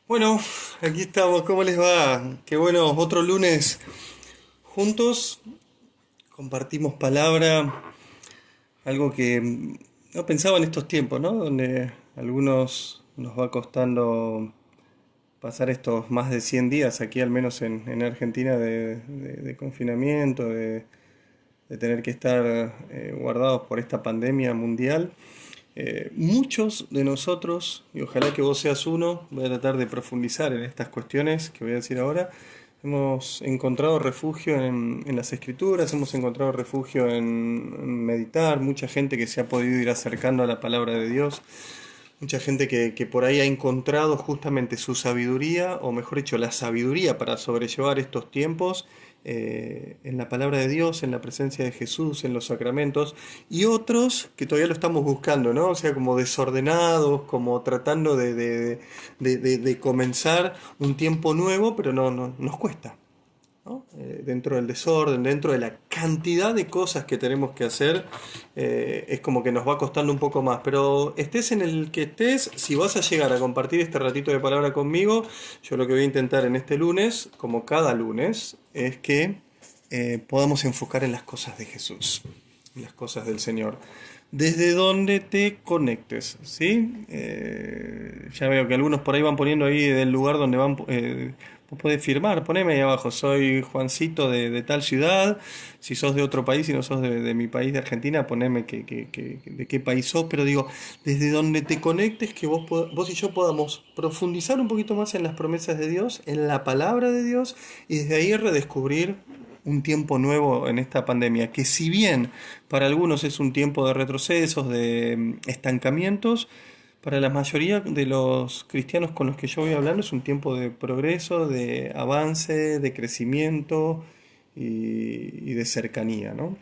Bueno, aquí estamos, ¿cómo les va? Qué bueno, otro lunes juntos, compartimos palabra, algo que no pensaba en estos tiempos, ¿no? Donde a algunos nos va costando pasar estos más de 100 días, aquí al menos en Argentina, de confinamiento, de tener que estar guardados por esta pandemia mundial. Muchos de nosotros, y ojalá que vos seas uno, voy a tratar de profundizar en estas cuestiones que voy a decir ahora, hemos encontrado refugio en las escrituras, hemos encontrado refugio en meditar, mucha gente que se ha podido ir acercando a la palabra de Dios, mucha gente que por ahí ha encontrado justamente su sabiduría, o mejor dicho, la sabiduría para sobrellevar estos tiempos en la palabra de Dios, en la presencia de Jesús, en los sacramentos, y otros que todavía lo estamos buscando, ¿no? O sea, como desordenados, como tratando de comenzar un tiempo nuevo, pero no, nos cuesta. ¿No? Dentro del desorden, dentro de la cantidad de cosas que tenemos que hacer, es como que nos va costando un poco más. Pero estés en el que estés, si vas a llegar a compartir este ratito de palabra conmigo, yo lo que voy a intentar en este lunes, como cada lunes, es que podamos enfocar en las cosas de Jesús, en las cosas del Señor. Desde donde te conectes, ¿sí? Ya veo que algunos por ahí van poniendo ahí del lugar donde van, vos podés firmar, poneme ahí abajo, soy Juancito de tal ciudad, si sos de otro país y no sos de mi país de Argentina, poneme de qué país sos, pero digo, desde donde te conectes, que vos y yo podamos profundizar un poquito más en las promesas de Dios, en la palabra de Dios, y desde ahí redescubrir un tiempo nuevo en esta pandemia, que si bien para algunos es un tiempo de retrocesos, de estancamientos, para la mayoría de los cristianos con los que yo voy hablando es un tiempo de progreso, de avance, de crecimiento y de cercanía, ¿no?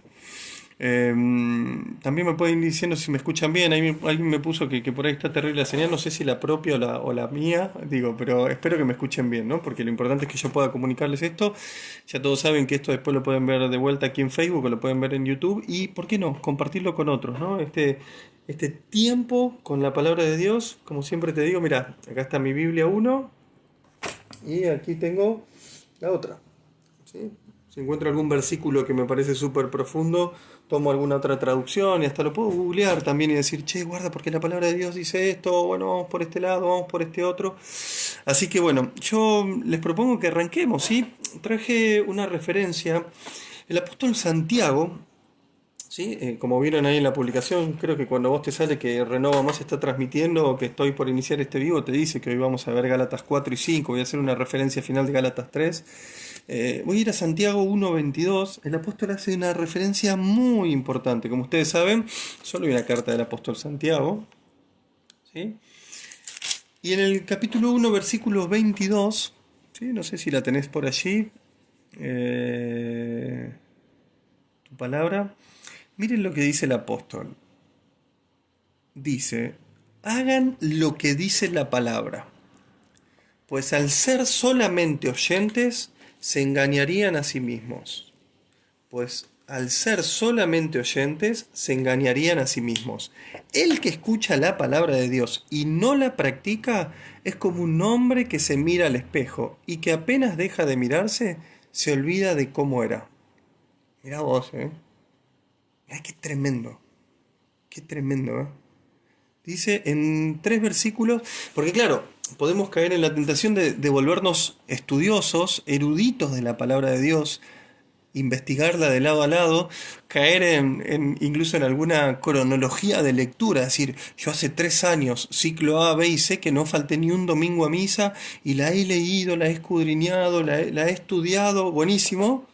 También me pueden ir diciendo si me escuchan bien. Alguien me puso que por ahí está terrible la señal. No sé si la propia o la mía, digo, pero espero que me escuchen bien, ¿no? Porque lo importante es que yo pueda comunicarles esto. Ya todos saben que esto después lo pueden ver de vuelta aquí en Facebook o lo pueden ver en YouTube. Y, ¿por qué no? Compartirlo con otros, ¿no? Este tiempo con la palabra de Dios, como siempre te digo, mira, acá está mi Biblia uno y aquí tengo la otra. ¿Sí? Si encuentro algún versículo que me parece súper profundo, tomo alguna otra traducción y hasta lo puedo googlear también y decir, che, guarda, porque la palabra de Dios dice esto, bueno, vamos por este lado, vamos por este otro. Así que bueno, yo les propongo que arranquemos, ¿sí? Traje una referencia. El apóstol Santiago, ¿sí? Como vieron ahí en la publicación, creo que cuando vos te sale que Renova Más está transmitiendo o que estoy por iniciar este vivo, te dice que hoy vamos a ver Gálatas 4 y 5, voy a hacer una referencia final de Gálatas 3. Voy a ir a Santiago 1.22. El apóstol hace una referencia muy importante. Como ustedes saben, solo hay una carta del apóstol Santiago, ¿sí? Y en el capítulo 1, versículo 22, ¿sí? No sé si la tenés por allí, eh, tu palabra. Miren lo que dice el apóstol. Dice, hagan lo que dice la palabra, pues al ser solamente oyentes, se engañarían a sí mismos. Pues al ser solamente oyentes, se engañarían a sí mismos. El que escucha la palabra de Dios y no la practica es como un hombre que se mira al espejo y que apenas deja de mirarse, se olvida de cómo era. Mirá vos, ¿eh? Mirá qué tremendo, ¿eh? Dice en tres versículos, porque claro, podemos caer en la tentación de volvernos estudiosos, eruditos de la palabra de Dios, investigarla de lado a lado, caer incluso en alguna cronología de lectura, es decir, yo hace 3 años, ciclo A, B y C, que no falté ni un domingo a misa y la he leído, la he escudriñado, la he estudiado, buenísimo.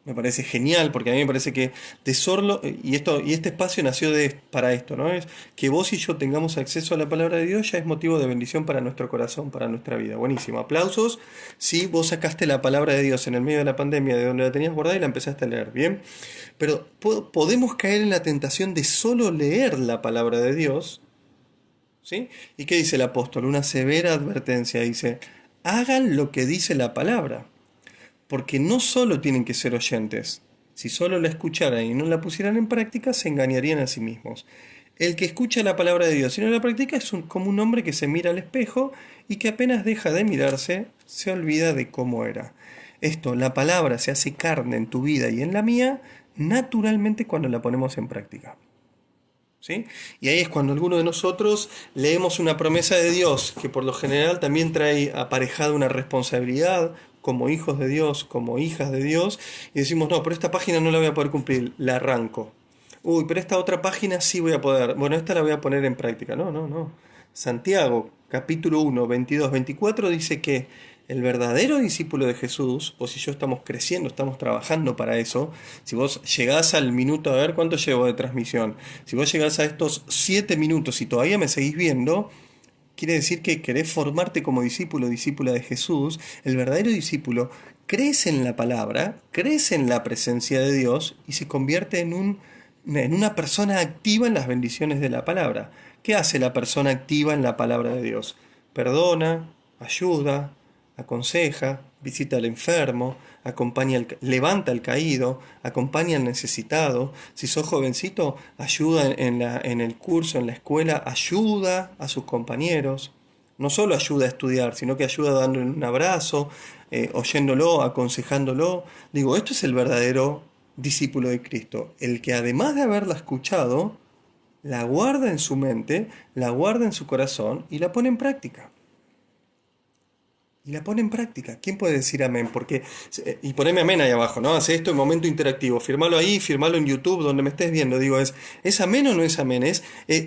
Me parece genial porque a mí me parece que Tesorlo y este espacio nació para esto, ¿no? Es que vos y yo tengamos acceso a la palabra de Dios ya es motivo de bendición para nuestro corazón, para nuestra vida. Buenísimo. Aplausos si vos sacaste la palabra de Dios en el medio de la pandemia de donde la tenías guardada y la empezaste a leer, ¿bien? Pero podemos caer en la tentación de solo leer la palabra de Dios, ¿sí? ¿Y qué dice el apóstol? Una severa advertencia, dice, hagan lo que dice la palabra. Porque no solo tienen que ser oyentes, si solo la escucharan y no la pusieran en práctica, se engañarían a sí mismos. El que escucha la palabra de Dios y no la practica es como un hombre que se mira al espejo y que apenas deja de mirarse, se olvida de cómo era. Esto, la palabra se hace carne en tu vida y en la mía, naturalmente cuando la ponemos en práctica. ¿Sí? Y ahí es cuando alguno de nosotros leemos una promesa de Dios, que por lo general también trae aparejada una responsabilidad como hijos de Dios, como hijas de Dios, y decimos, no, pero esta página no la voy a poder cumplir, la arranco. Uy, pero esta otra página sí voy a poder. Bueno, esta la voy a poner en práctica. No, no, no. Santiago, capítulo 1, 22, 24 dice que el verdadero discípulo de Jesús, vos y yo estamos creciendo, estamos trabajando para eso. Si vos llegás al minuto, a ver cuánto llevo de transmisión, si vos llegás a estos 7 minutos y todavía me seguís viendo, quiere decir que querés formarte como discípulo o discípula de Jesús. El verdadero discípulo crece en la palabra, crece en la presencia de Dios y se convierte en una persona activa en las bendiciones de la palabra. ¿Qué hace la persona activa en la palabra de Dios? Perdona, ayuda, aconseja, visita al enfermo, levanta al caído, acompaña al necesitado. Si sos jovencito, ayuda en el curso, en la escuela, ayuda a sus compañeros. No solo ayuda a estudiar, sino que ayuda dándole un abrazo, oyéndolo, aconsejándolo. Digo, esto es el verdadero discípulo de Cristo, el que además de haberla escuchado, la guarda en su mente, la guarda en su corazón y la pone en práctica. Y la pone en práctica. ¿Quién puede decir amén? Porque, y poneme amén ahí abajo, ¿no? Hace esto en momento interactivo. Firmalo ahí, firmalo en YouTube, donde me estés viendo. Digo, ¿es amén o no es amén?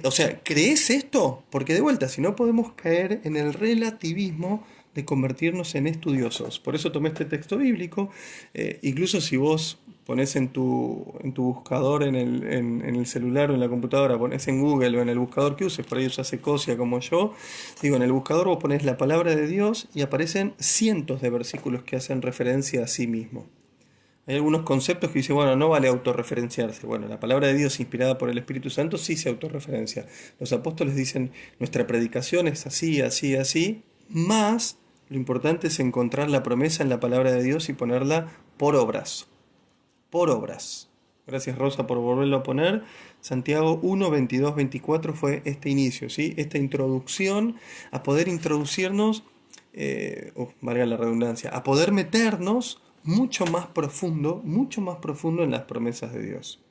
O sea, ¿crees esto? Porque de vuelta, si no podemos caer en el relativismo de convertirnos en estudiosos. Por eso tomé este texto bíblico. Incluso si vos pones en tu buscador en el celular o en la computadora, pones en Google o en el buscador que uses, por ahí usas Ecosia como yo, digo, en el buscador vos pones la palabra de Dios y aparecen cientos de versículos que hacen referencia a sí mismo. Hay algunos conceptos que dicen, bueno, no vale autorreferenciarse. Bueno, la palabra de Dios inspirada por el Espíritu Santo sí se autorreferencia. Los apóstoles dicen, nuestra predicación es así, así, así, más lo importante es encontrar la promesa en la palabra de Dios y ponerla por obras. Por obras. Gracias Rosa por volverlo a poner. Santiago 1, 22, 24 fue este inicio, ¿sí? Esta introducción a poder introducirnos, valga la redundancia, a poder meternos mucho más profundo en las promesas de Dios.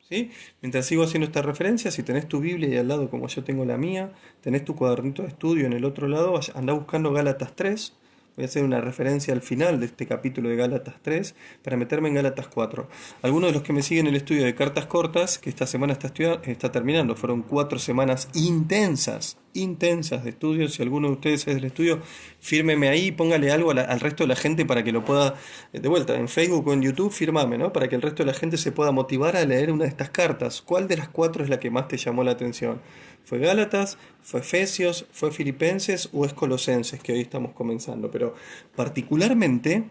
¿Sí? Mientras sigo haciendo esta referencia, si tenés tu Biblia ahí al lado como yo tengo la mía, tenés tu cuadernito de estudio en el otro lado, anda buscando Gálatas 3. Voy a hacer una referencia al final de este capítulo de Gálatas 3 para meterme en Gálatas 4. Algunos de los que me siguen en el estudio de cartas cortas, que esta semana está terminando, fueron 4 semanas intensas de estudio. Si alguno de ustedes es del estudio, fírmeme ahí, póngale algo al resto de la gente para que lo pueda, de vuelta, en Facebook o en YouTube, fírmame, ¿no? Para que el resto de la gente se pueda motivar a leer una de estas cartas. ¿Cuál de las 4 es la que más te llamó la atención? ¿Fue Gálatas? ¿Fue Efesios? ¿Fue Filipenses? ¿O es Colosenses, que hoy estamos comenzando? Pero particularmente,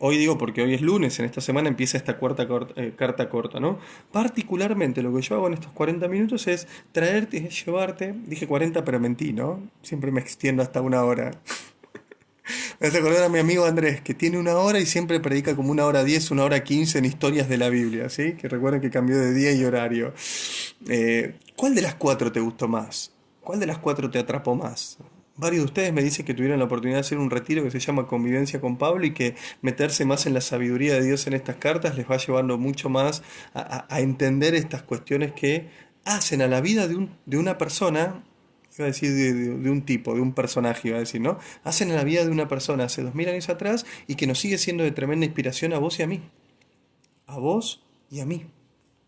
hoy digo porque hoy es lunes, en esta semana empieza esta carta corta, ¿no? Particularmente lo que yo hago en estos 40 minutos es traerte y llevarte, dije 40 pero mentí, ¿no? Siempre me extiendo hasta 1 hora. Me hace acordar a mi amigo Andrés, que tiene 1 hora y siempre predica como 1 hora 10, 1 hora 15 en historias de la Biblia, ¿sí? Que recuerden que cambió de día y horario. ¿Cuál de las 4 te gustó más? ¿Cuál de las 4 te atrapó más? Varios de ustedes me dicen que tuvieron la oportunidad de hacer un retiro que se llama Convivencia con Pablo y que meterse más en la sabiduría de Dios en estas cartas les va llevando mucho más a entender estas cuestiones que hacen a la vida de una persona, iba a decir de un tipo, de un personaje, iba a decir, ¿no? Hacen a la vida de una persona hace 2000 años atrás y que nos sigue siendo de tremenda inspiración a vos y a mí. A vos y a mí.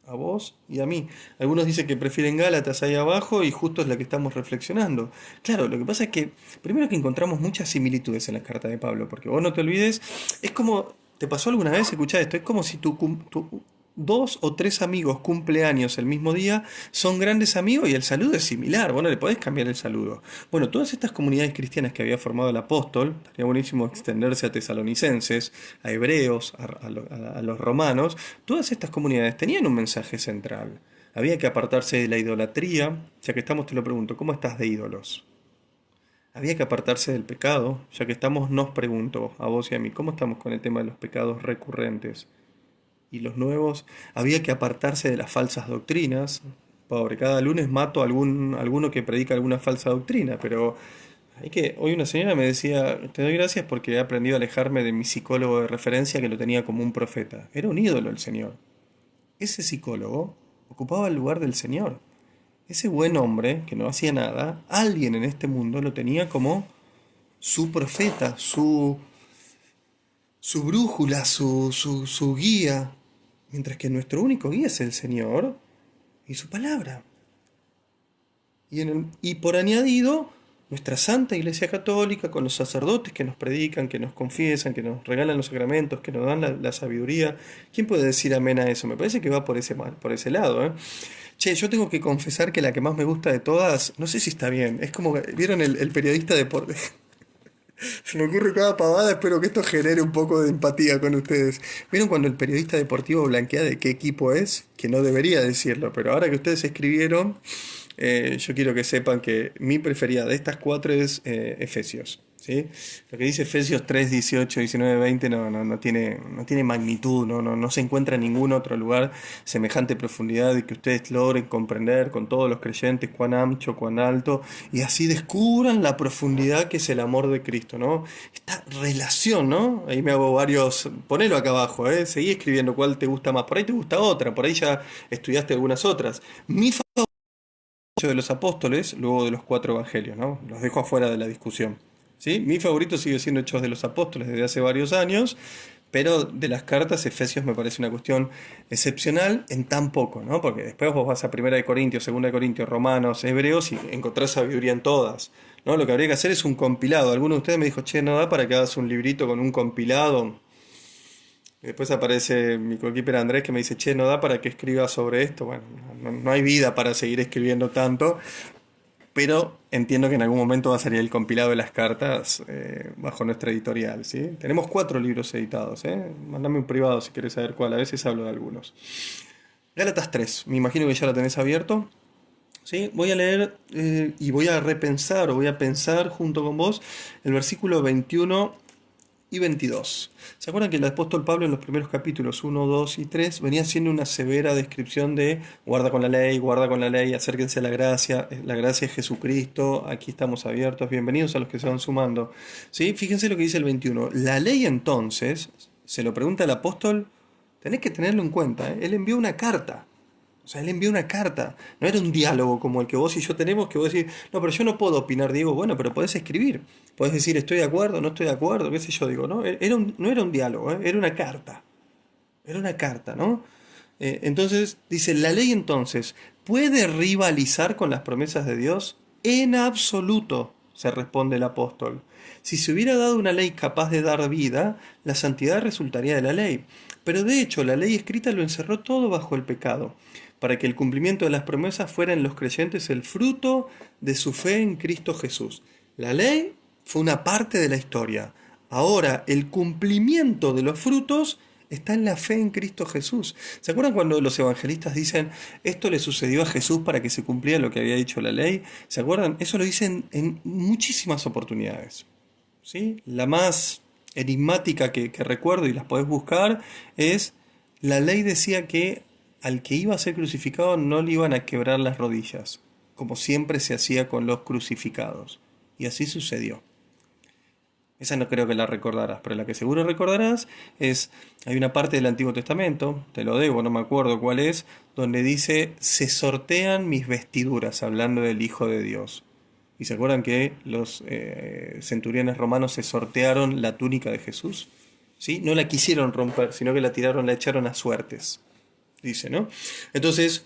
A vos y a mí. Algunos dicen que prefieren Gálatas ahí abajo y justo es la que estamos reflexionando. Claro, lo que pasa es que primero que encontramos muchas similitudes en la carta de Pablo, porque vos no te olvides, es como, ¿te pasó alguna vez? Escuchá esto, es como si tu 2 o 3 amigos cumpleaños el mismo día, son grandes amigos y el saludo es similar, vos no le podés cambiar el saludo. Bueno, todas estas comunidades cristianas que había formado el apóstol, estaría buenísimo extenderse a tesalonicenses, a hebreos, a los romanos, todas estas comunidades tenían un mensaje central. Había que apartarse de la idolatría, ya que estamos te lo pregunto, ¿cómo estás de ídolos? Había que apartarse del pecado, ya que estamos nos pregunto a vos y a mí, ¿cómo estamos con el tema de los pecados recurrentes? Y los nuevos, había que apartarse de las falsas doctrinas, Pobre, cada lunes mato a alguno que predica alguna falsa doctrina, pero hoy una señora me decía, te doy gracias porque he aprendido a alejarme de mi psicólogo de referencia que lo tenía como un profeta. Era un ídolo el señor. Ese psicólogo ocupaba el lugar del Señor. Ese buen hombre que no hacía nada, alguien en este mundo lo tenía como su profeta, su brújula, su guía, mientras que nuestro único guía es el Señor y su palabra. Y por añadido, nuestra Santa Iglesia Católica, con los sacerdotes que nos predican, que nos confiesan, que nos regalan los sacramentos, que nos dan la sabiduría. ¿Quién puede decir amén a eso? Me parece que va por ese lado, ¿eh? Che, yo tengo que confesar que la que más me gusta de todas, no sé si está bien, es como, ¿vieron el periodista deportivo? Se me ocurre cada pavada, espero que esto genere un poco de empatía con ustedes. ¿Vieron cuando el periodista deportivo blanquea de qué equipo es? Que no debería decirlo, pero ahora que ustedes escribieron, yo quiero que sepan que mi preferida de estas cuatro es Efesios. ¿Sí? Lo que dice Efesios 3, 18, 19, 20 no tiene magnitud, no se encuentra en ningún otro lugar semejante profundidad de que ustedes logren comprender con todos los creyentes cuán ancho, cuán alto, y así descubran la profundidad que es el amor de Cristo, ¿no? Esta relación, ¿no? Ahí me hago varios, ponelo acá abajo, seguí escribiendo cuál te gusta más, por ahí te gusta otra, por ahí ya estudiaste algunas otras. Mi favorito de los apóstoles, luego de los cuatro evangelios, ¿no? Los dejo afuera de la discusión. ¿Sí? Mi favorito sigue siendo Hechos de los Apóstoles desde hace varios años, pero de las cartas, Efesios me parece una cuestión excepcional en tan poco, ¿no? Porque después vos vas a Primera de Corintios, Segunda de Corintios, Romanos, Hebreos y encontrás sabiduría en todas, ¿no? Lo que habría que hacer es un compilado. Alguno de ustedes me dijo, che, ¿no da para que hagas un librito con un compilado? Y después aparece mi coequiper Andrés que me dice, che, ¿no da para que escriba sobre esto? Bueno, no hay vida para seguir escribiendo tanto, pero entiendo que en algún momento va a salir el compilado de las cartas bajo nuestra editorial, ¿sí? Tenemos 4 libros editados, ¿eh? Mándame un privado si quieres saber cuál, a veces hablo de algunos. Gálatas 3, me imagino que ya lo tenés abierto. ¿Sí? Voy a leer y voy a repensar o voy a pensar junto con vos el versículo 21 y 22. ¿Se acuerdan que el apóstol Pablo en los primeros capítulos 1, 2 y 3 venía haciendo una severa descripción de guarda con la ley, acérquense a la gracia es Jesucristo, aquí estamos abiertos, bienvenidos a los que se van sumando? ¿Sí? Fíjense lo que dice el 21. La ley entonces, se lo pregunta el apóstol, tenés que tenerlo en cuenta, ¿eh? Él envió una carta. O sea, él envió una carta. No era un diálogo como el que vos y yo tenemos, que vos decís, no, pero yo no puedo opinar, Diego. Bueno, pero podés escribir. Podés decir, estoy de acuerdo, no estoy de acuerdo, qué sé yo, digo, ¿no? No era un diálogo, ¿eh? Era una carta. Era una carta, ¿no? Entonces, dice, la ley entonces, ¿puede rivalizar con las promesas de Dios? En absoluto, se responde el apóstol. Si se hubiera dado una ley capaz de dar vida, la santidad resultaría de la ley. Pero de hecho, la ley escrita lo encerró todo bajo el pecado, para que el cumplimiento de las promesas fuera en los creyentes el fruto de su fe en Cristo Jesús. La ley fue una parte de la historia. Ahora, el cumplimiento de los frutos está en la fe en Cristo Jesús. ¿Se acuerdan cuando los evangelistas dicen esto le sucedió a Jesús para que se cumpliera lo que había dicho la ley? ¿Se acuerdan? Eso lo dicen en muchísimas oportunidades. ¿Sí? La más enigmática que recuerdo, y las podés buscar, es la ley decía que al que iba a ser crucificado no le iban a quebrar las rodillas, como siempre se hacía con los crucificados. Y así sucedió. Esa no creo que la recordarás, pero la que seguro recordarás es, hay una parte del Antiguo Testamento, te lo debo, no me acuerdo cuál es, donde dice, se sortean mis vestiduras, hablando del Hijo de Dios. ¿Y se acuerdan que los centuriones romanos se sortearon la túnica de Jesús? ¿Sí? No la quisieron romper, sino que la echaron a suertes, dice, ¿no? Entonces,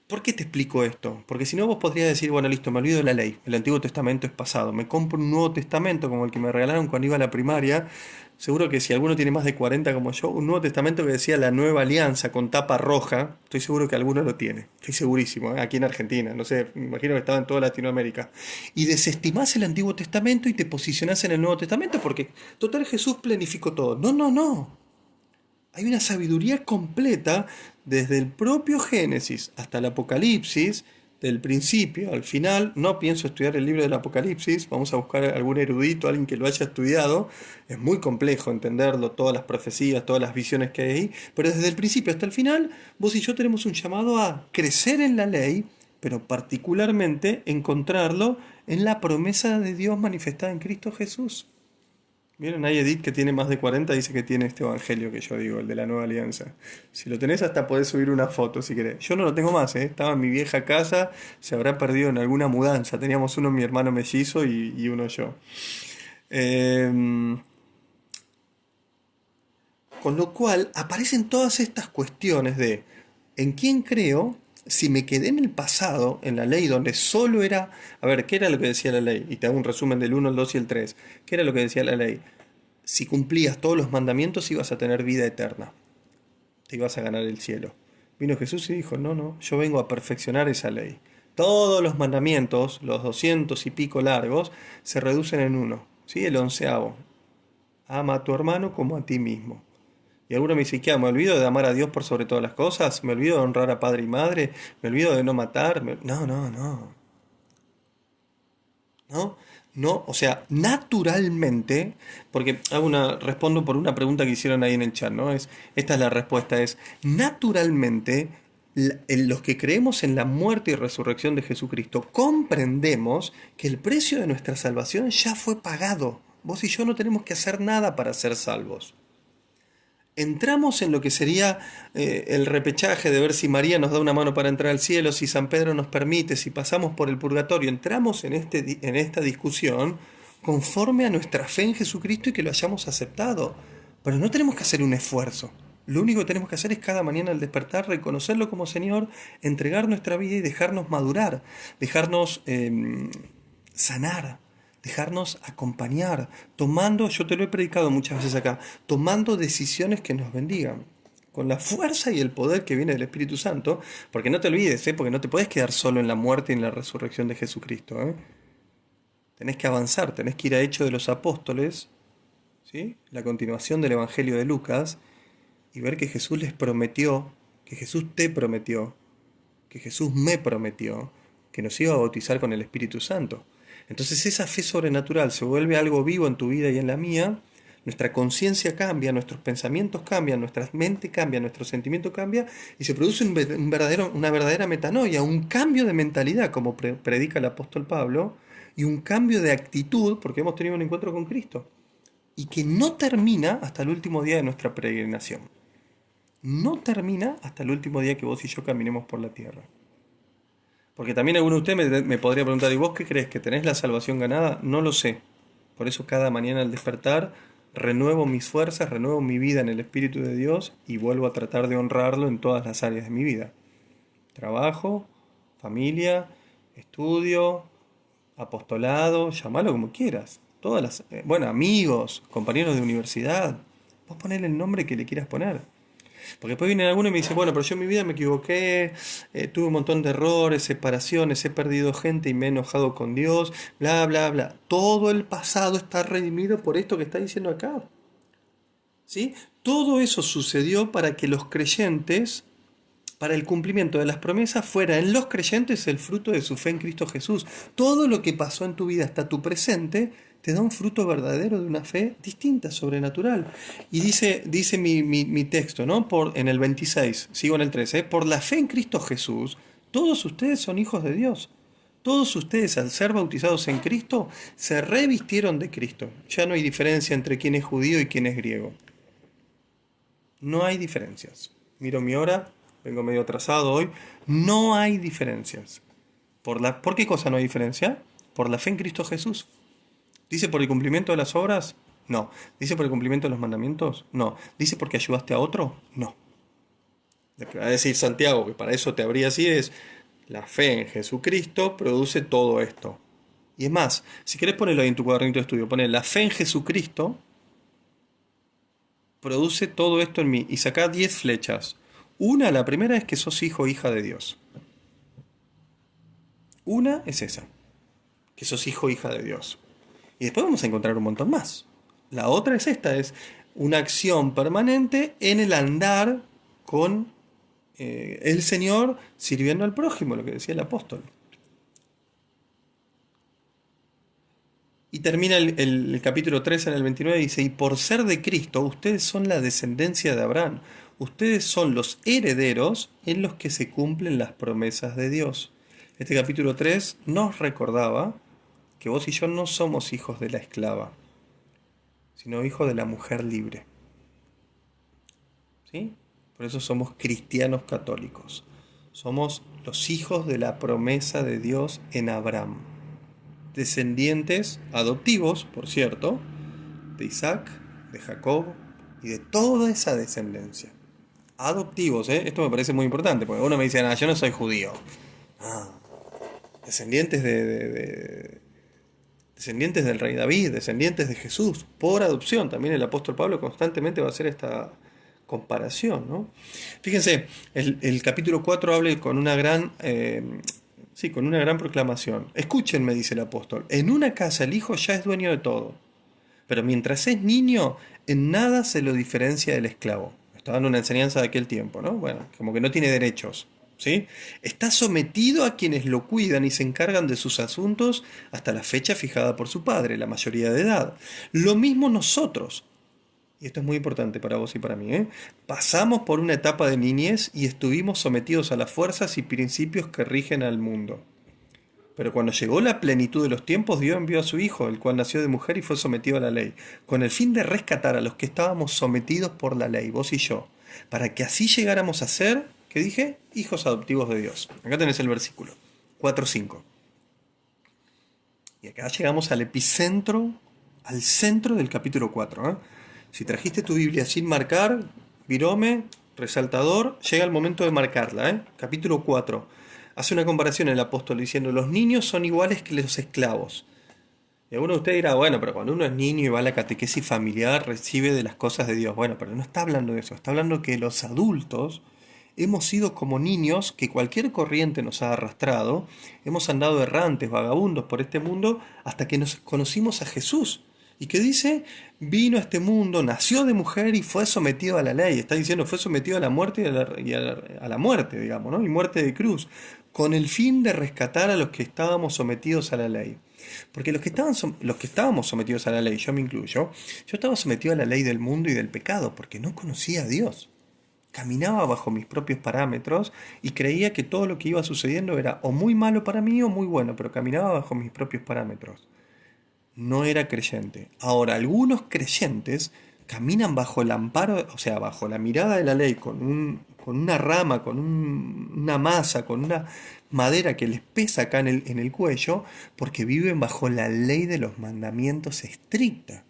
¿por qué te explico esto? Porque si no vos podrías decir, bueno, listo, me olvido de la ley, el Antiguo Testamento es pasado, me compro un Nuevo Testamento como el que me regalaron cuando iba a la primaria. Seguro que si alguno tiene más de 40 como yo, un Nuevo Testamento que decía la Nueva Alianza con tapa roja, estoy seguro que alguno lo tiene, estoy segurísimo, aquí en Argentina, no sé, me imagino que estaba en toda Latinoamérica. Y desestimás el Antiguo Testamento y te posicionás en el Nuevo Testamento porque, total, Jesús planificó todo. No. Hay una sabiduría completa desde el propio Génesis hasta el Apocalipsis desde el principio al final. No pienso estudiar el libro del Apocalipsis, vamos a buscar algún erudito, alguien que lo haya estudiado. Es muy complejo entenderlo, todas las profecías, todas las visiones que hay ahí, pero desde el principio hasta el final, vos y yo tenemos un llamado a crecer en la ley, pero particularmente encontrarlo en la promesa de Dios manifestada en Cristo Jesús. Vieron, ahí Edith, que tiene más de 40, dice que tiene este evangelio que yo digo, el de la Nueva Alianza. Si lo tenés, hasta podés subir una foto si querés. Yo no lo tengo más, ¿eh? Estaba en mi vieja casa, se habrá perdido en alguna mudanza. Teníamos uno mi hermano mellizo y uno yo. Eh, con lo cual aparecen todas estas cuestiones de en quién creo, si me quedé en el pasado, en la ley donde solo era... A ver, ¿qué era lo que decía la ley? Y te hago un resumen del uno, el 2 y el 3. ¿Qué era lo que decía la ley? Si cumplías todos los mandamientos ibas a tener vida eterna, te ibas a ganar el cielo. Vino Jesús y dijo, no, no, yo vengo a perfeccionar esa ley. Todos los mandamientos, los 200 y pico largos, se reducen en uno, ¿sí? El 11º. Ama a tu hermano como a ti mismo. Y alguno me dice, ¿qué? ¿Me olvido de amar a Dios por sobre todas las cosas? ¿Me olvido de honrar a padre y madre? ¿Me olvido de no matar? No, no, no. ¿No? No, o sea, naturalmente, porque respondo por una pregunta que hicieron ahí en el chat, ¿no? Esta es la respuesta, es naturalmente, en los que creemos en la muerte y resurrección de Jesucristo, comprendemos que el precio de nuestra salvación ya fue pagado. Vos y yo no tenemos que hacer nada para ser salvos. Entramos en lo que sería el repechaje de ver si María nos da una mano para entrar al cielo, si San Pedro nos permite, si pasamos por el purgatorio. Entramos en esta discusión conforme a nuestra fe en Jesucristo y que lo hayamos aceptado. Pero no tenemos que hacer un esfuerzo. Lo único que tenemos que hacer es cada mañana al despertar reconocerlo como Señor, entregar nuestra vida y dejarnos madurar, dejarnos sanar, dejarnos acompañar, tomando, yo te lo he predicado muchas veces acá, tomando decisiones que nos bendigan, con la fuerza y el poder que viene del Espíritu Santo, porque no te olvides, porque no te puedes quedar solo en la muerte y en la resurrección de Jesucristo. Tenés que avanzar, tenés que ir a Hechos de los Apóstoles, ¿sí? La continuación del Evangelio de Lucas, y ver que Jesús les prometió, que Jesús te prometió, que Jesús me prometió, que nos iba a bautizar con el Espíritu Santo. Entonces esa fe sobrenatural se vuelve algo vivo en tu vida y en la mía, nuestra conciencia cambia, nuestros pensamientos cambian, nuestra mente cambia, nuestro sentimiento cambia y se produce una verdadera metanoia, un cambio de mentalidad, como predica el apóstol Pablo, y un cambio de actitud, porque hemos tenido un encuentro con Cristo, y que no termina hasta el último día de nuestra peregrinación. No termina hasta el último día que vos y yo caminemos por la tierra. Porque también alguno de ustedes me podría preguntar, ¿y vos qué crees? ¿Que tenés la salvación ganada? No lo sé. Por eso cada mañana al despertar renuevo mis fuerzas, renuevo mi vida en el Espíritu de Dios y vuelvo a tratar de honrarlo en todas las áreas de mi vida. Trabajo, familia, estudio, apostolado, llamalo como quieras. Bueno, amigos, compañeros de universidad. Vos ponele el nombre que le quieras poner. Porque después viene alguno y me dice, bueno, pero yo en mi vida me equivoqué, tuve un montón de errores, separaciones, he perdido gente y me he enojado con Dios, bla, bla, bla. Todo el pasado está redimido por esto que está diciendo acá. ¿Sí? Todo eso sucedió para que los creyentes, para el cumplimiento de las promesas, fuera en los creyentes el fruto de su fe en Cristo Jesús. Todo lo que pasó en tu vida hasta tu presente te da un fruto verdadero de una fe distinta, sobrenatural. Y dice mi texto, ¿no? En el 26, sigo en el 13, por la fe en Cristo Jesús, todos ustedes son hijos de Dios. Todos ustedes, al ser bautizados en Cristo, se revistieron de Cristo. Ya no hay diferencia entre quién es judío y quién es griego. No hay diferencias. Miro mi hora, vengo medio atrasado hoy. No hay diferencias. ¿Por qué cosa no hay diferencia? Por la fe en Cristo Jesús. ¿Dice por el cumplimiento de las obras? No. ¿Dice por el cumplimiento de los mandamientos? No. ¿Dice porque ayudaste a otro? No. Lo que va a decir Santiago, que para eso te abría así, es la fe en Jesucristo produce todo esto. Y es más, si querés ponerlo ahí en tu cuadernito de estudio, poner la fe en Jesucristo produce todo esto en mí. Y sacá 10 flechas. La primera es que sos hijo o hija de Dios. Una es esa, que sos hijo o hija de Dios. Y después vamos a encontrar un montón más. La otra es esta, es una acción permanente en el andar con el Señor sirviendo al prójimo, lo que decía el apóstol. Y termina el capítulo 3 en el 29 y dice, y por ser de Cristo, ustedes son la descendencia de Abraham. Ustedes son los herederos en los que se cumplen las promesas de Dios. Este capítulo 3 nos recordaba que vos y yo no somos hijos de la esclava, sino hijos de la mujer libre. ¿Sí? Por eso somos cristianos católicos. Somos los hijos de la promesa de Dios en Abraham. Descendientes adoptivos, por cierto, de Isaac, de Jacob y de toda esa descendencia. Adoptivos, ¿eh? Esto me parece muy importante, porque uno me dice, yo no soy judío. Ah, descendientes descendientes del rey David, descendientes de Jesús, por adopción. También el apóstol Pablo constantemente va a hacer esta comparación, ¿no? Fíjense, el capítulo 4 habla con una gran con una gran proclamación. Escúchenme, dice el apóstol, en una casa el hijo ya es dueño de todo, pero mientras es niño, en nada se lo diferencia del esclavo. Está dando una enseñanza de aquel tiempo, ¿no? Bueno, como que no tiene derechos, ¿sí? Está sometido a quienes lo cuidan y se encargan de sus asuntos hasta la fecha fijada por su padre, la mayoría de edad. Lo mismo nosotros. Y esto es muy importante para vos y para mí, ¿eh? Pasamos por una etapa de niñez y estuvimos sometidos a las fuerzas y principios que rigen al mundo. Pero cuando llegó la plenitud de los tiempos, Dios envió a su Hijo, el cual nació de mujer y fue sometido a la ley, con el fin de rescatar a los que estábamos sometidos por la ley, vos y yo, para que así llegáramos a ser, ¿qué dije? Hijos adoptivos de Dios. Acá tenés el versículo 4:5. Y acá llegamos al epicentro, al centro del capítulo 4, ¿eh? Si trajiste tu Biblia sin marcar, virome, resaltador, llega el momento de marcarla, ¿eh? Capítulo 4. Hace una comparación el apóstol diciendo, los niños son iguales que los esclavos. Y alguno de ustedes dirá, bueno, pero cuando uno es niño y va a la catequesis familiar, recibe de las cosas de Dios. Bueno, pero no está hablando de eso, está hablando que los adultos hemos sido como niños que cualquier corriente nos ha arrastrado, hemos andado errantes, vagabundos por este mundo, hasta que nos conocimos a Jesús. ¿Y qué dice? Vino a este mundo, nació de mujer y fue sometido a la ley. Está diciendo, fue sometido a la muerte a la muerte, digamos, ¿no? Y muerte de cruz, con el fin de rescatar a los que estábamos sometidos a la ley. Porque los que estábamos sometidos a la ley, yo me incluyo, yo estaba sometido a la ley del mundo y del pecado, porque no conocía a Dios. Caminaba bajo mis propios parámetros y creía que todo lo que iba sucediendo era o muy malo para mí o muy bueno, pero caminaba bajo mis propios parámetros. No era creyente. Ahora, algunos creyentes caminan bajo el amparo, o sea, bajo la mirada de la ley, con una rama, una masa, con una madera que les pesa acá en el cuello, porque viven bajo la ley de los mandamientos estricta.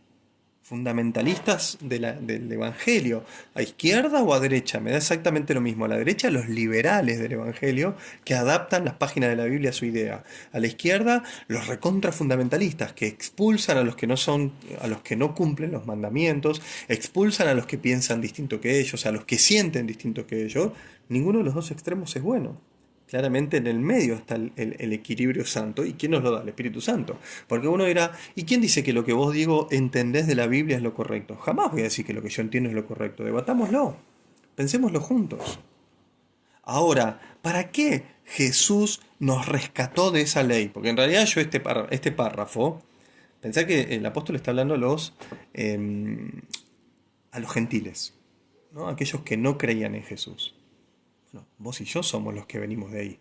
Fundamentalistas del Evangelio, a izquierda o a derecha, me da exactamente lo mismo. A la derecha los liberales del Evangelio que adaptan las páginas de la Biblia a su idea. A la izquierda los recontrafundamentalistas que expulsan a los que no son, a los que no cumplen los mandamientos, expulsan a los que piensan distinto que ellos, a los que sienten distinto que ellos. Ninguno de los dos extremos es bueno. Claramente en el medio está el equilibrio santo. ¿Y quién nos lo da? El Espíritu Santo. Porque uno dirá, ¿y quién dice que lo que vos digo entendés de la Biblia es lo correcto? Jamás voy a decir que lo que yo entiendo es lo correcto. Debatámoslo. Pensémoslo juntos. Ahora, ¿para qué Jesús nos rescató de esa ley? Porque en realidad yo este párrafo, pensé que el apóstol está hablando a los gentiles, ¿no? Aquellos que no creían en Jesús. Bueno, vos y yo somos los que venimos de ahí.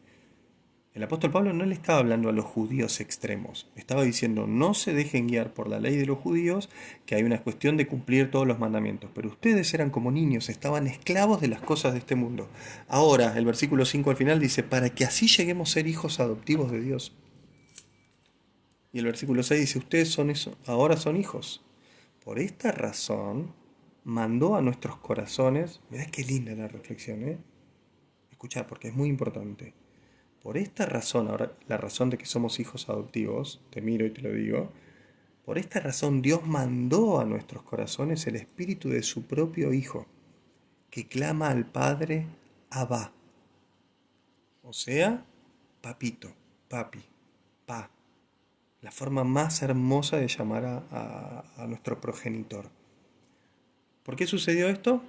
El apóstol Pablo no le estaba hablando a los judíos extremos. Estaba diciendo, no se dejen guiar por la ley de los judíos, que hay una cuestión de cumplir todos los mandamientos. Pero ustedes eran como niños, estaban esclavos de las cosas de este mundo. Ahora, el versículo 5 al final dice, para que así lleguemos a ser hijos adoptivos de Dios. Y el versículo 6 dice, ustedes son eso, ahora son hijos. Por esta razón, mandó a nuestros corazones, mirá qué linda la reflexión, ¿eh? Escuchá, porque es muy importante. Por esta razón, ahora la razón de que somos hijos adoptivos, te miro y te lo digo, por esta razón Dios mandó a nuestros corazones el espíritu de su propio Hijo, que clama al Padre Abba. O sea, papito, papi, pa. La forma más hermosa de llamar a nuestro progenitor. ¿Por qué sucedió esto?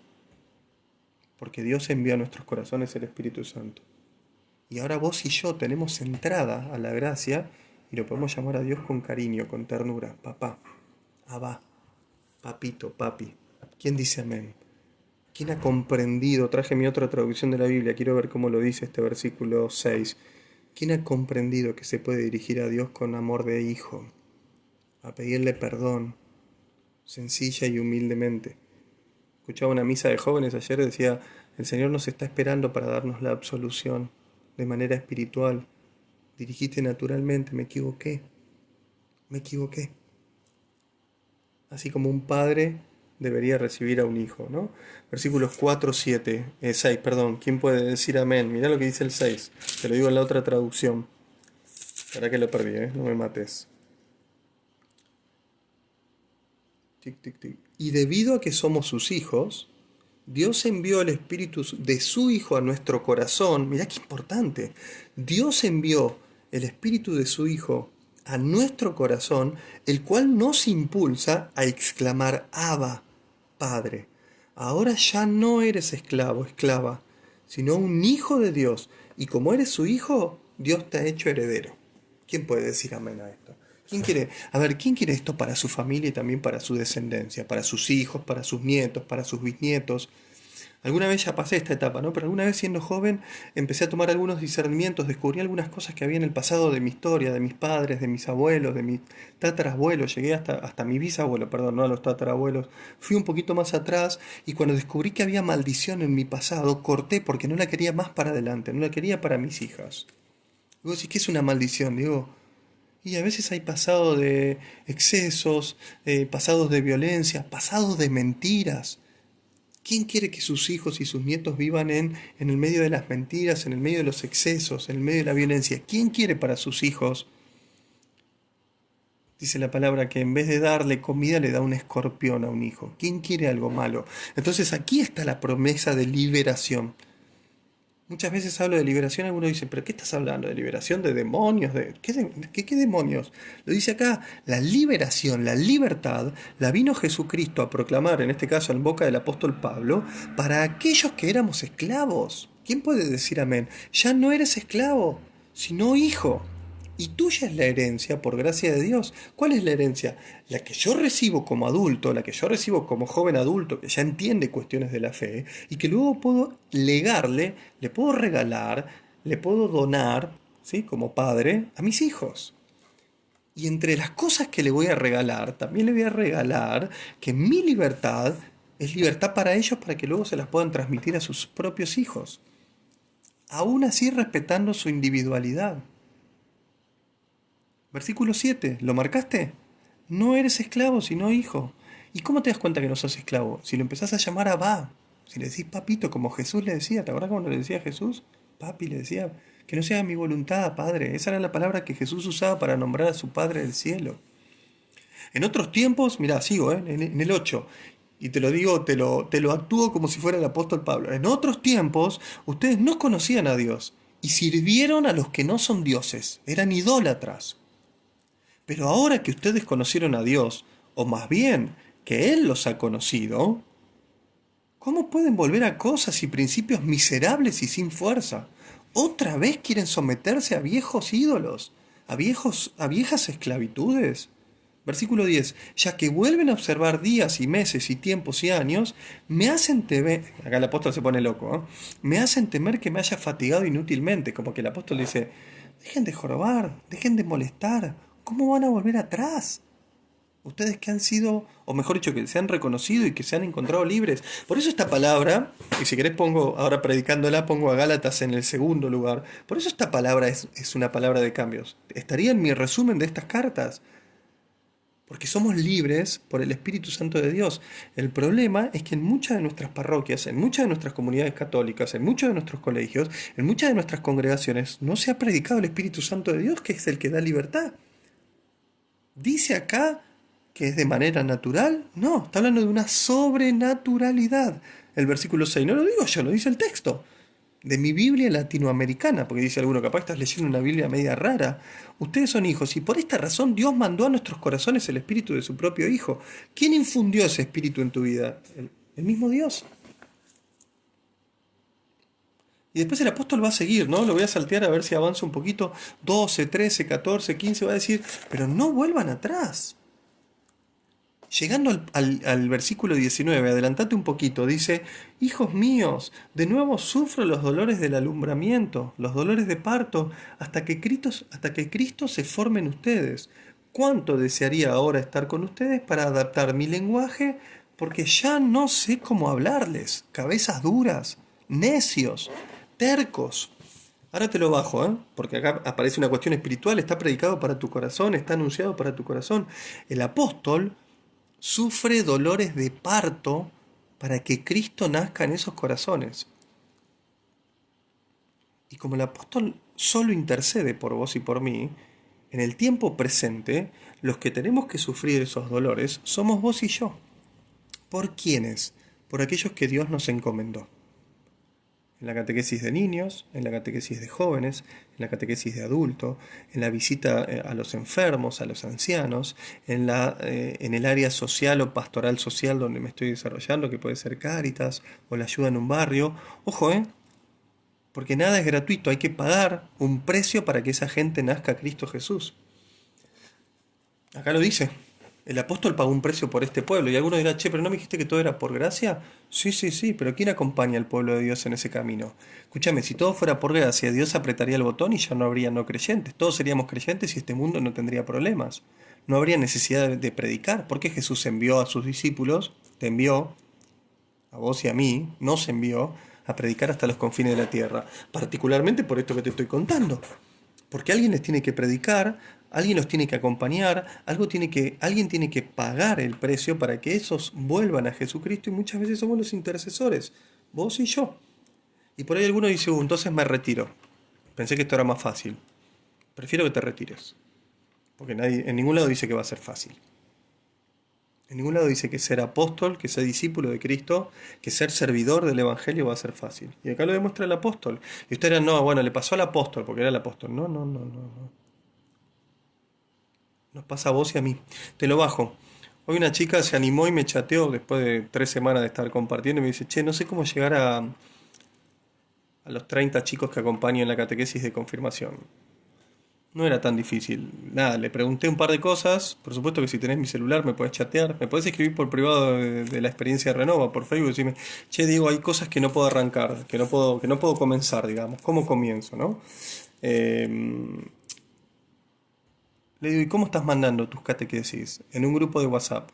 Porque Dios envió a nuestros corazones el Espíritu Santo. Y ahora vos y yo tenemos entrada a la gracia Y lo podemos llamar a Dios con cariño, con ternura. Papá, Abba, papito, papi. ¿Quién dice amén? ¿Quién ha comprendido? Traje mi otra traducción de la Biblia, quiero ver cómo lo dice este versículo 6. ¿Quién ha comprendido que se puede dirigir a Dios con amor de hijo? A pedirle perdón, sencilla y humildemente. Escuchaba una misa de jóvenes ayer, decía, el Señor nos está esperando para darnos la absolución de manera espiritual. Dirigiste naturalmente, me equivoqué. Así como un padre debería recibir a un hijo, ¿no? Versículos 4, 7, 6, perdón. ¿Quién puede decir amén? Mirá lo que dice el 6. Te lo digo en la otra traducción. Para que lo perdí, ¿eh? No me mates. Tic, tic, tic. Y debido a que somos sus hijos, Dios envió el espíritu de su Hijo a nuestro corazón. Mirá qué importante. Dios envió el espíritu de su Hijo a nuestro corazón, el cual nos impulsa a exclamar: Abba, Padre. Ahora ya no eres esclavo, esclava, sino un hijo de Dios. Y como eres su hijo, Dios te ha hecho heredero. ¿Quién puede decir amén a esto? ¿Quién quiere esto para su familia y también para su descendencia, para sus hijos, para sus nietos, para sus bisnietos? Alguna vez ya pasé esta etapa, ¿no? Pero alguna vez siendo joven empecé a tomar algunos discernimientos, descubrí algunas cosas que había en el pasado de mi historia, de mis padres, de mis abuelos, de mis tatarabuelos, llegué hasta mi bisabuelo, perdón, no a los tatarabuelos. Fui un poquito más atrás y cuando descubrí que había maldición en mi pasado, corté porque no la quería más para adelante, no la quería para mis hijas. Digo, ¿sí qué es una maldición? Digo, y a veces hay pasado de excesos, pasados de violencia, pasados de mentiras. ¿Quién quiere que sus hijos y sus nietos vivan en el medio de las mentiras, en el medio de los excesos, en el medio de la violencia? ¿Quién quiere para sus hijos? Dice la palabra que en vez de darle comida le da un escorpión a un hijo. ¿Quién quiere algo malo? Entonces aquí está la promesa de liberación. Muchas veces hablo de liberación, algunos dicen, ¿pero qué estás hablando? ¿De liberación de demonios? ¿Qué demonios? Lo dice acá, la liberación, la libertad, la vino Jesucristo a proclamar, en este caso en boca del apóstol Pablo, para aquellos que éramos esclavos. ¿Quién puede decir amén? Ya no eres esclavo, sino hijo. Y tuya es la herencia por gracia de Dios. ¿Cuál es la herencia? La que yo recibo como adulto, la que yo recibo como joven adulto, que ya entiende cuestiones de la fe, y que luego puedo legarle, le puedo regalar, le puedo donar, ¿sí? Como padre, a mis hijos. Y entre las cosas que le voy a regalar, también le voy a regalar que mi libertad es libertad para ellos para que luego se las puedan transmitir a sus propios hijos. Aún así respetando su individualidad. Versículo 7, ¿lo marcaste? No eres esclavo, sino hijo. ¿Y cómo te das cuenta que no sos esclavo? Si lo empezás a llamar Abba, si le decís papito, como Jesús le decía, ¿te acuerdas cómo le decía Jesús? Papi le decía, que no sea mi voluntad, Padre. Esa era la palabra que Jesús usaba para nombrar a su Padre del cielo. En otros tiempos, mirá, sigo, en el 8, y te lo digo, te lo actúo como si fuera el apóstol Pablo. En otros tiempos, ustedes no conocían a Dios y sirvieron a los que no son dioses, eran idólatras. Pero ahora que ustedes conocieron a Dios, o más bien que Él los ha conocido, ¿cómo pueden volver a cosas y principios miserables y sin fuerza? ¿Otra vez quieren someterse a viejos ídolos, a viejas esclavitudes? Versículo 10. Ya que vuelven a observar días y meses y tiempos y años, me hacen temer, acá el apóstol se pone loco, me hacen temer que me haya fatigado inútilmente, como que el apóstol dice, dejen de jorobar, dejen de molestar, ¿cómo van a volver atrás? Ustedes que han sido, o mejor dicho, que se han reconocido y que se han encontrado libres. Por eso esta palabra, y si querés pongo, ahora predicándola, pongo a Gálatas en el segundo lugar. Por eso esta palabra es una palabra de cambios. Estaría en mi resumen de estas cartas. Porque somos libres por el Espíritu Santo de Dios. El problema es que en muchas de nuestras parroquias, en muchas de nuestras comunidades católicas, en muchos de nuestros colegios, en muchas de nuestras congregaciones, no se ha predicado el Espíritu Santo de Dios, que es el que da libertad. Dice acá que es de manera natural. No, está hablando de una sobrenaturalidad. El versículo 6, no lo digo yo, lo dice el texto. De mi Biblia latinoamericana, porque dice alguno, capaz estás leyendo una Biblia media rara. Ustedes son hijos y por esta razón Dios mandó a nuestros corazones el espíritu de su propio Hijo. ¿Quién infundió ese espíritu en tu vida? El mismo Dios. Y después el apóstol va a seguir, ¿no? Lo voy a saltear a ver si avanza un poquito. 12, 13, 14, 15, va a decir, pero no vuelvan atrás. Llegando al versículo 19, adelantate un poquito, dice, hijos míos, de nuevo sufro los dolores del alumbramiento, los dolores de parto, hasta que Cristo se forme en ustedes. ¿Cuánto desearía ahora estar con ustedes para adaptar mi lenguaje? Porque ya no sé cómo hablarles, cabezas duras, necios, tercos. Ahora te lo bajo, ¿eh? Porque acá aparece una cuestión espiritual, está predicado para tu corazón, está anunciado para tu corazón. El apóstol sufre dolores de parto para que Cristo nazca en esos corazones. Y como el apóstol solo intercede por vos y por mí, en el tiempo presente, los que tenemos que sufrir esos dolores somos vos y yo. ¿Por quiénes? Por aquellos que Dios nos encomendó. En la catequesis de niños, en la catequesis de jóvenes, en la catequesis de adultos, en la visita a los enfermos, a los ancianos, en el área social o pastoral social donde me estoy desarrollando, que puede ser Cáritas o la ayuda en un barrio. Ojo, porque nada es gratuito, hay que pagar un precio para que esa gente nazca a Cristo Jesús. Acá lo dice. El apóstol pagó un precio por este pueblo. Y alguno dirá, che, pero ¿no me dijiste que todo era por gracia? Sí, sí, sí, pero ¿quién acompaña al pueblo de Dios en ese camino? Escúchame, si todo fuera por gracia, Dios apretaría el botón y ya no habría no creyentes. Todos seríamos creyentes y este mundo no tendría problemas. No habría necesidad de predicar. ¿Por qué Jesús envió a sus discípulos? Te envió, a vos y a mí, nos envió a predicar hasta los confines de la tierra. Particularmente por esto que te estoy contando. Porque alguien les tiene que predicar, alguien los tiene que acompañar, alguien tiene que pagar el precio para que esos vuelvan a Jesucristo y muchas veces somos los intercesores, vos y yo. Y por ahí alguno dice, entonces me retiro. Pensé que esto era más fácil. Prefiero que te retires. Porque en ningún lado dice que va a ser fácil. En ningún lado dice que ser apóstol, que ser discípulo de Cristo, que ser servidor del Evangelio va a ser fácil. Y acá lo demuestra el apóstol. Y ustedes dirán, no, bueno, le pasó al apóstol, porque era el apóstol. No, no, no, no, no. Nos pasa a vos y a mí. Te lo bajo. Hoy una chica se animó y me chateó después de 3 semanas de estar compartiendo y me dice, che, no sé cómo llegar a los 30 chicos que acompaño en la catequesis de confirmación. No era tan difícil. Nada, le pregunté un par de cosas. Por supuesto que si tenés mi celular me podés chatear. Me podés escribir por privado de la experiencia de Renova, por Facebook, y decirme, che, digo, hay cosas que no puedo arrancar, que no puedo comenzar, digamos. ¿Cómo comienzo, no? Le digo, ¿y cómo estás mandando tus catequesis? En un grupo de WhatsApp.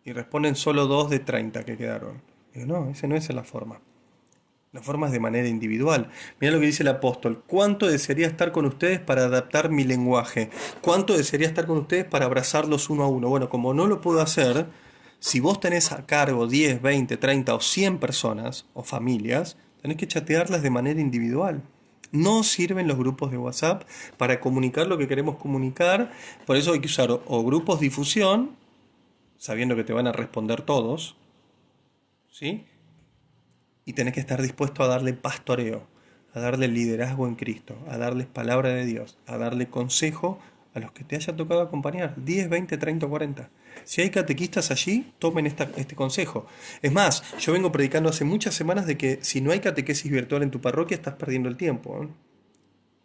Y responden solo 2 de 30 que quedaron. Digo, no, esa no es la forma. La forma es de manera individual. Mira lo que dice el apóstol. ¿Cuánto desearía estar con ustedes para adaptar mi lenguaje? ¿Cuánto desearía estar con ustedes para abrazarlos uno a uno? Bueno, como no lo puedo hacer, si vos tenés a cargo 10, 20, 30 o 100 personas o familias, tenés que chatearlas de manera individual. No sirven los grupos de WhatsApp para comunicar lo que queremos comunicar. Por eso hay que usar o grupos difusión, sabiendo que te van a responder todos, ¿sí? Y tenés que estar dispuesto a darle pastoreo, a darle liderazgo en Cristo, a darles palabra de Dios, a darle consejo a los que te haya tocado acompañar, 10, 20, 30 o 40. Si hay catequistas allí, tomen este consejo. Es más, yo vengo predicando hace muchas semanas de que si no hay catequesis virtual en tu parroquia, estás perdiendo el tiempo, ¿eh?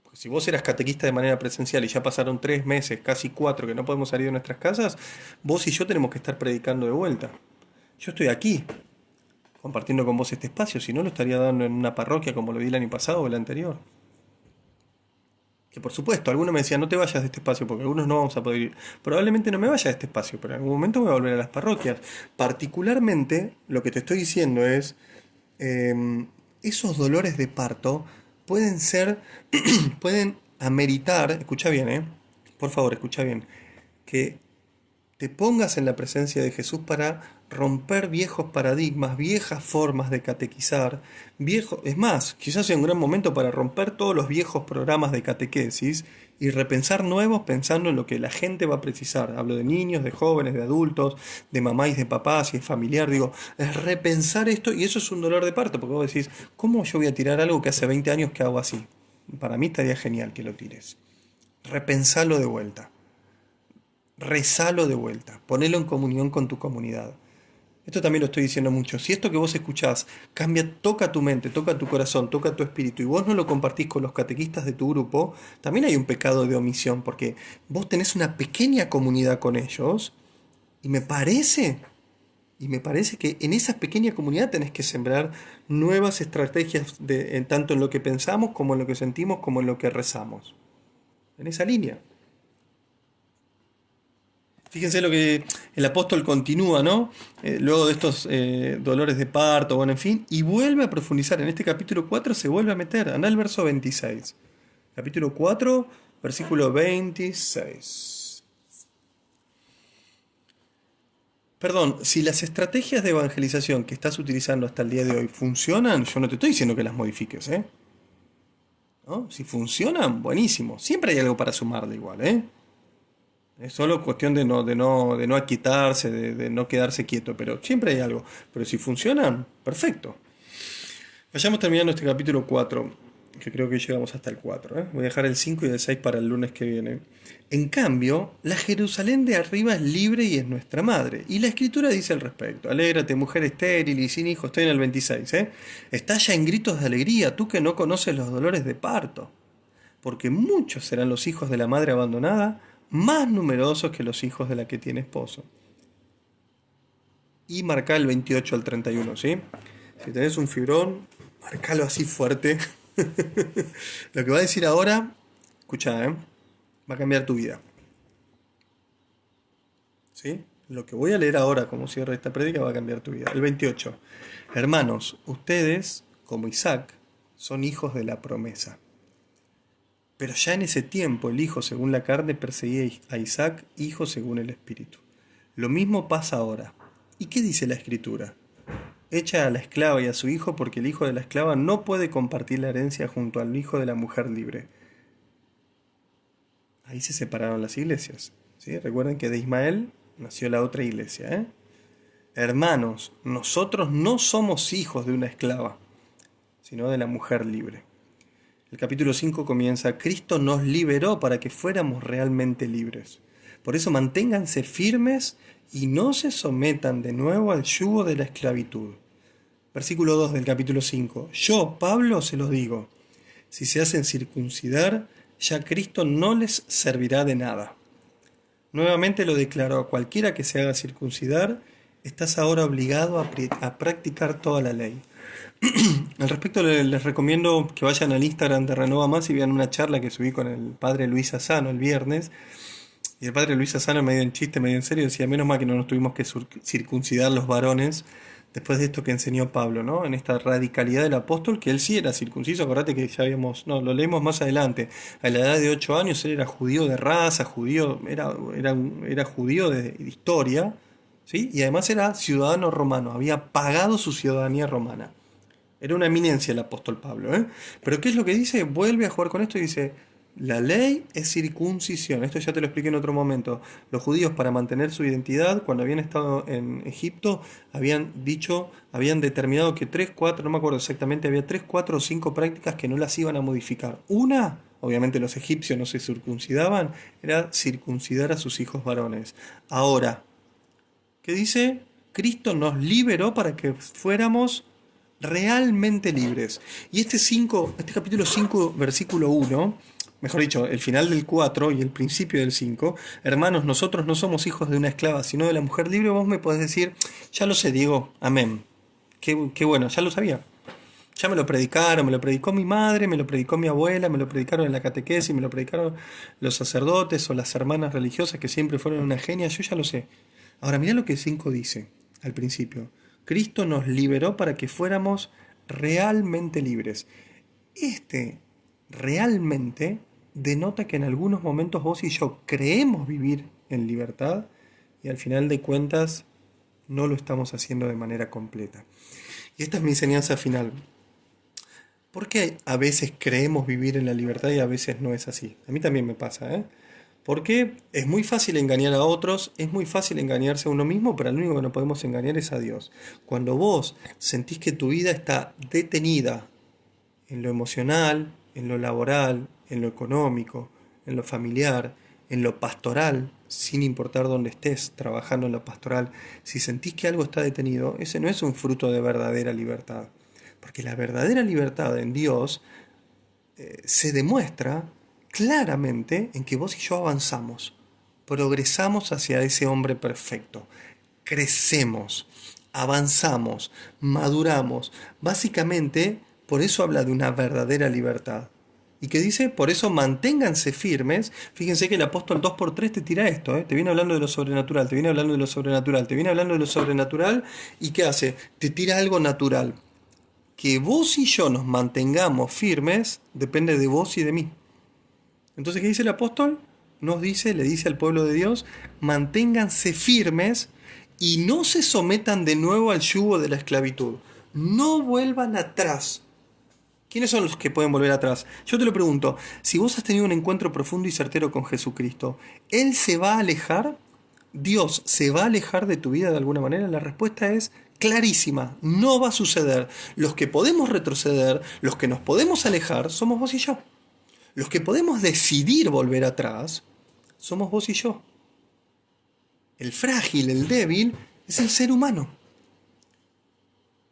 Porque si vos eras catequista de manera presencial y ya pasaron 3 meses, casi 4, que no podemos salir de nuestras casas, vos y yo tenemos que estar predicando de vuelta. Yo estoy aquí, compartiendo con vos este espacio, si no lo estaría dando en una parroquia como lo di el año pasado o el anterior. Que por supuesto, algunos me decían, no te vayas de este espacio porque algunos no vamos a poder ir. Probablemente no me vaya de este espacio, pero en algún momento voy a volver a las parroquias. Particularmente, lo que te estoy diciendo es, esos dolores de parto pueden ser, pueden ameritar, escucha bien, por favor, escucha bien, que te pongas en la presencia de Jesús para romper viejos paradigmas, viejas formas de catequizar, es más, quizás sea un gran momento para romper todos los viejos programas de catequesis y repensar nuevos pensando en lo que la gente va a precisar. Hablo de niños, de jóvenes, de adultos, de mamá y de papá, si es familiar, digo, es repensar esto y eso es un dolor de parto, porque vos decís, ¿cómo yo voy a tirar algo que hace 20 años que hago así? Para mí estaría genial que lo tires. Repensalo de vuelta. Rezalo de vuelta, ponelo en comunión con tu comunidad. Esto también lo estoy diciendo mucho. Si esto que vos escuchás toca tu mente, toca tu corazón, toca tu espíritu, y vos no lo compartís con los catequistas de tu grupo, también hay un pecado de omisión, porque vos tenés una pequeña comunidad con ellos, y me parece que en esa pequeña comunidad tenés que sembrar nuevas estrategias, tanto en lo que pensamos, como en lo que sentimos, como en lo que rezamos. En esa línea. Fíjense lo que el apóstol continúa, ¿no? Luego de estos dolores de parto, bueno, en fin, y vuelve a profundizar. En este capítulo 4 se vuelve a meter. Anda al verso 26. Capítulo 4, versículo 26. Perdón, si las estrategias de evangelización que estás utilizando hasta el día de hoy funcionan, yo no te estoy diciendo que las modifiques, ¿eh? ¿No? Si funcionan, buenísimo. Siempre hay algo para sumarle igual, ¿eh? Es solo cuestión de no aquietarse, de no quedarse quieto, pero siempre hay algo. Pero si funcionan, perfecto. Vayamos terminando este capítulo 4, que creo que llegamos hasta el 4. Voy a dejar el 5 y el 6 para el lunes que viene. En cambio, la Jerusalén de arriba es libre y es nuestra madre. Y la escritura dice al respecto: alégrate, mujer estéril y sin hijos. Estoy en el 26. Estalla en gritos de alegría, tú que no conoces los dolores de parto. Porque muchos serán los hijos de la madre abandonada, más numerosos que los hijos de la que tiene esposo. Y marca el 28 al 31, ¿sí? Si tenés un fibrón, marcalo así fuerte. Lo que va a decir ahora, escuchá, va a cambiar tu vida. ¿Sí? Lo que voy a leer ahora como cierre de esta prédica va a cambiar tu vida. El 28. Hermanos, ustedes, como Isaac, son hijos de la promesa. Pero ya en ese tiempo el hijo según la carne perseguía a Isaac, hijo según el espíritu. Lo mismo pasa ahora. ¿Y qué dice la escritura? Echa a la esclava y a su hijo porque el hijo de la esclava no puede compartir la herencia junto al hijo de la mujer libre. Ahí se separaron las iglesias. ¿Sí? Recuerden que de Ismael nació la otra iglesia. Hermanos, nosotros no somos hijos de una esclava, sino de la mujer libre. El capítulo 5 comienza: Cristo nos liberó para que fuéramos realmente libres. Por eso manténganse firmes y no se sometan de nuevo al yugo de la esclavitud. Versículo 2 del capítulo 5. Yo, Pablo, se los digo: si se hacen circuncidar, ya Cristo no les servirá de nada. Nuevamente lo declaró: a cualquiera que se haga circuncidar, estás ahora obligado a practicar toda la ley. Al respecto les recomiendo que vayan al Instagram de Renova Más y vean una charla que subí con el padre Luis Asano el viernes. Y el padre Luis Asano, medio en chiste, medio en serio, decía: menos mal que no nos tuvimos que circuncidar los varones después de esto que enseñó Pablo, ¿no? En esta radicalidad del apóstol, que él sí era circunciso. Acordate que ya habíamos, no, lo leemos más adelante. A la edad de 8 años él era judío de raza, era judío de historia, ¿sí? Y además era ciudadano romano, había pagado su ciudadanía romana. Era una eminencia el apóstol Pablo, ¿eh? Pero ¿qué es lo que dice? Vuelve a jugar con esto y dice: la ley es circuncisión. Esto ya te lo expliqué en otro momento. Los judíos, para mantener su identidad, cuando habían estado en Egipto, habían determinado que 3, 4, no me acuerdo exactamente, había 3, 4 o 5 prácticas que no las iban a modificar. Una, obviamente los egipcios no se circuncidaban, era circuncidar a sus hijos varones. Ahora, ¿qué dice? Cristo nos liberó para que fuéramos realmente libres. Y este capítulo 5, versículo 1, mejor dicho, el final del 4 y el principio del 5: hermanos, nosotros no somos hijos de una esclava, sino de la mujer libre. Vos me podés decir: ya lo sé, Diego, amén. Qué bueno, ya lo sabía. Ya me lo predicaron, me lo predicó mi madre, me lo predicó mi abuela, me lo predicaron en la catequesis, me lo predicaron los sacerdotes o las hermanas religiosas que siempre fueron una genia. Yo ya lo sé. Ahora mirá lo que el 5 dice al principio: Cristo nos liberó para que fuéramos realmente libres. Realmente denota que en algunos momentos vos y yo creemos vivir en libertad y al final de cuentas no lo estamos haciendo de manera completa. Y esta es mi enseñanza final. ¿Por qué a veces creemos vivir en la libertad y a veces no es así? A mí también me pasa, ¿eh? Porque es muy fácil engañar a otros, es muy fácil engañarse a uno mismo, pero el único que no podemos engañar es a Dios. Cuando vos sentís que tu vida está detenida en lo emocional, en lo laboral, en lo económico, en lo familiar, en lo pastoral, sin importar dónde estés trabajando en lo pastoral, si sentís que algo está detenido, ese no es un fruto de verdadera libertad. Porque la verdadera libertad en Dios se demuestra claramente en que vos y yo avanzamos, progresamos hacia ese hombre perfecto, crecemos, avanzamos, maduramos. Básicamente, por eso habla de una verdadera libertad. ¿Y qué dice? Por eso manténganse firmes. Fíjense que el apóstol 2x3 te tira esto, ¿eh? Te viene hablando de lo sobrenatural, te viene hablando de lo sobrenatural, te viene hablando de lo sobrenatural, ¿y qué hace? Te tira algo natural. Que vos y yo nos mantengamos firmes depende de vos y de mí. Entonces, ¿qué dice el apóstol? Nos dice, le dice al pueblo de Dios, manténganse firmes y no se sometan de nuevo al yugo de la esclavitud. No vuelvan atrás. ¿Quiénes son los que pueden volver atrás? Yo te lo pregunto, si vos has tenido un encuentro profundo y certero con Jesucristo, ¿Él se va a alejar? ¿Dios se va a alejar de tu vida de alguna manera? La respuesta es clarísima, no va a suceder. Los que podemos retroceder, los que nos podemos alejar, somos vos y yo. Los que podemos decidir volver atrás, somos vos y yo. El frágil, el débil, es el ser humano.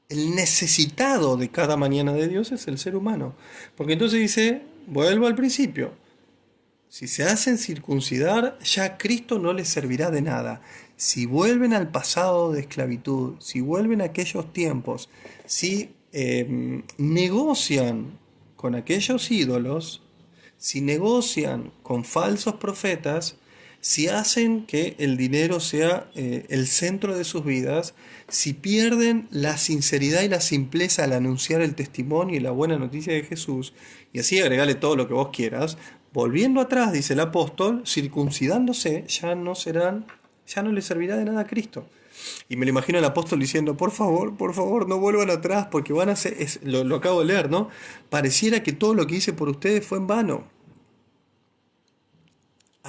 El necesitado de cada mañana de Dios es el ser humano. Porque entonces dice, vuelvo al principio, si se hacen circuncidar, ya Cristo no les servirá de nada. Si vuelven al pasado de esclavitud, si vuelven a aquellos tiempos, si negocian con aquellos ídolos, si negocian con falsos profetas, si hacen que el dinero sea el centro de sus vidas, si pierden la sinceridad y la simpleza al anunciar el testimonio y la buena noticia de Jesús, y así agregarle todo lo que vos quieras, volviendo atrás, dice el apóstol, circuncidándose, ya no les servirá de nada a Cristo. Y me lo imagino el apóstol diciendo, por favor, no vuelvan atrás, porque van a hacer, lo acabo de leer, ¿no? Pareciera que todo lo que hice por ustedes fue en vano.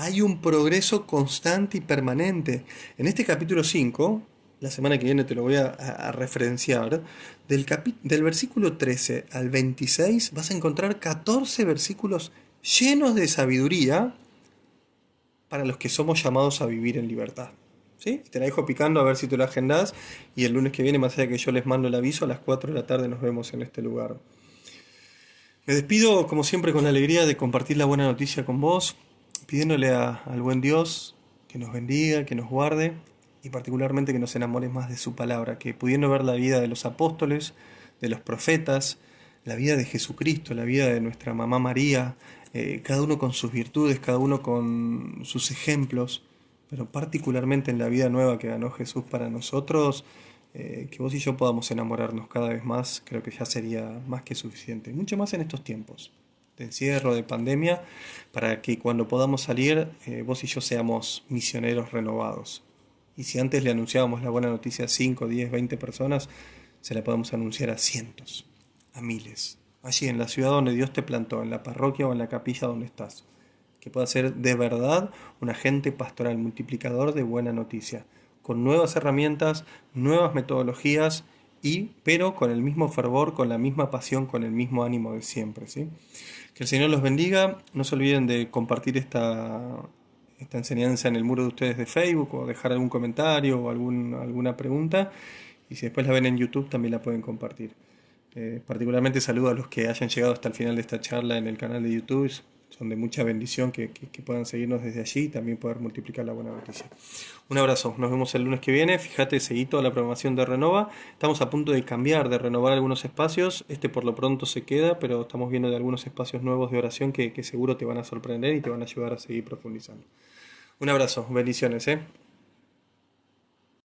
Hay un progreso constante y permanente. En este capítulo 5, la semana que viene te lo voy a referenciar, del versículo 13 al 26 vas a encontrar 14 versículos llenos de sabiduría para los que somos llamados a vivir en libertad. ¿Sí? Te la dejo picando a ver si te lo agendás, y el lunes que viene, más allá de que yo les mando el aviso, a las 4 de la tarde nos vemos en este lugar. Me despido como siempre con la alegría de compartir la buena noticia con vos, pidiéndole al buen Dios que nos bendiga, que nos guarde y particularmente que nos enamore más de su palabra, que pudiendo ver la vida de los apóstoles, de los profetas, la vida de Jesucristo, la vida de nuestra mamá María, cada uno con sus virtudes, cada uno con sus ejemplos, pero particularmente en la vida nueva que ganó Jesús para nosotros, que vos y yo podamos enamorarnos cada vez más, creo que ya sería más que suficiente, mucho más en estos tiempos de encierro, de pandemia, para que cuando podamos salir, vos y yo seamos misioneros renovados. Y si antes le anunciábamos la buena noticia a 5, 10, 20 personas, se la podemos anunciar a cientos, a miles. Allí en la ciudad donde Dios te plantó, en la parroquia o en la capilla donde estás. Que pueda ser de verdad un agente pastoral multiplicador de buena noticia, con nuevas herramientas, nuevas metodologías, pero con el mismo fervor, con la misma pasión, con el mismo ánimo de siempre, ¿sí? Que el Señor los bendiga. No se olviden de compartir esta enseñanza en el muro de ustedes de Facebook, o dejar algún comentario o alguna pregunta. Y si después la ven en YouTube, también la pueden compartir. Particularmente saludo a los que hayan llegado hasta el final de esta charla en el canal de YouTube. Son de mucha bendición que puedan seguirnos desde allí y también poder multiplicar la buena noticia. Un abrazo, nos vemos el lunes que viene. Fíjate, seguí toda la programación de Renova. Estamos a punto de cambiar, de renovar algunos espacios. Este por lo pronto se queda, pero estamos viendo de algunos espacios nuevos de oración que seguro te van a sorprender y te van a ayudar a seguir profundizando. Un abrazo, bendiciones,